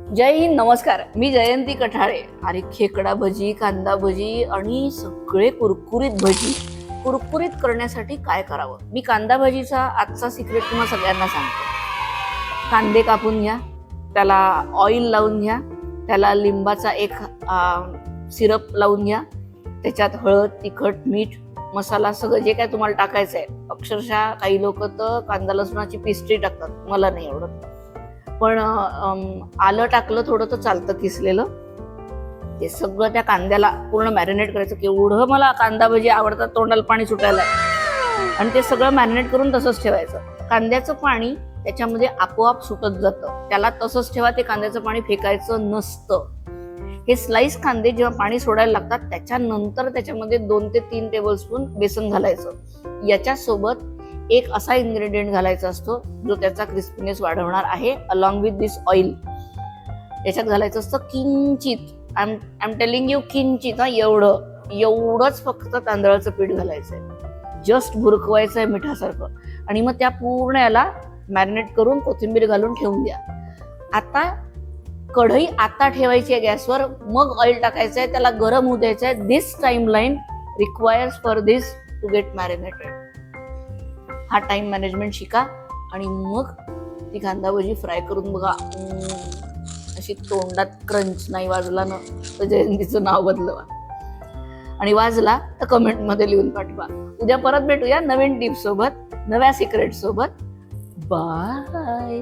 जय हिंद, नमस्कार. मी जयंती कठाळे. अरे खेकडा भजी, कांदा भजी आणि सगळे कुरकुरीत भजी कुरकुरीत करण्यासाठी काय करावं? मी कांदा भजीचा आजचा सिक्रेट तुम्हाला सगळ्यांना सांगतो. कांदे कापून घ्या, त्याला ऑइल लावून घ्या, त्याला लिंबाचा एक सिरप लावून घ्या, त्याच्यात हळद, तिखट, मीठ, मसाला सगळं जे काय तुम्हाला टाकायचं आहे. अक्षरशः काही लोक तर कांदा लसणाची पेस्ट्री टाकतात, मला नाही आवडत. पण आलं टाकलं थोडं तर चालतं किसलेलं. ते सगळं त्या कांद्याला पूर्ण मॅरिनेट करायचं. केवढं मला कांदा भजी आवडतात, तोंडाला पाणी सुटायला. आणि ते सगळं मॅरिनेट करून तसंच ठेवायचं. कांद्याचं पाणी त्याच्यामध्ये आपोआप सुटत जातं, त्याला तसंच ठेवा. ते कांद्याचं पाणी फेकायचं नसतं. हे स्लाइस कांदे जेव्हा पाणी सोडायला लागतात त्याच्यानंतर त्याच्यामध्ये 2 ते 3 टेबलस्पून बेसन घालायचं. याच्यासोबत एक असा इन्ग्रेडियंट घालायचा असतो जो त्याचा क्रिस्पीनेस वाढवणार आहे, अलॉंग विथ दिस ऑइल. याच्यात घालायचं असतं किंचित, आय एम टेलिंग यू, किंचित. एवढंच फक्त तांदळाचं पीठ घालायचंय, जस्ट भुरकवायचं आहे मिठासारखं. आणि मग त्या पूर्ण याला मॅरिनेट करून कोथिंबीर घालून ठेवून द्या. आता कढई आता ठेवायची आहे गॅसवर, मग ऑइल टाकायचं आहे, त्याला गरम होऊ द्यायचं आहे. This timeline requires for this to get marinated. हा टाइम मॅनेजमेंट शिका आणि मग ती कांदा भजी फ्राय करून बघा. अशी तोंडात क्रंच नाही वाजला ना तर जयंतीचं नाव बदलवा, आणि वाजला तर कमेंटमध्ये लिहून पाठवा. उद्या परत भेटूया नवीन टिप्स सोबत, नव्या सिक्रेट सोबत. बाय.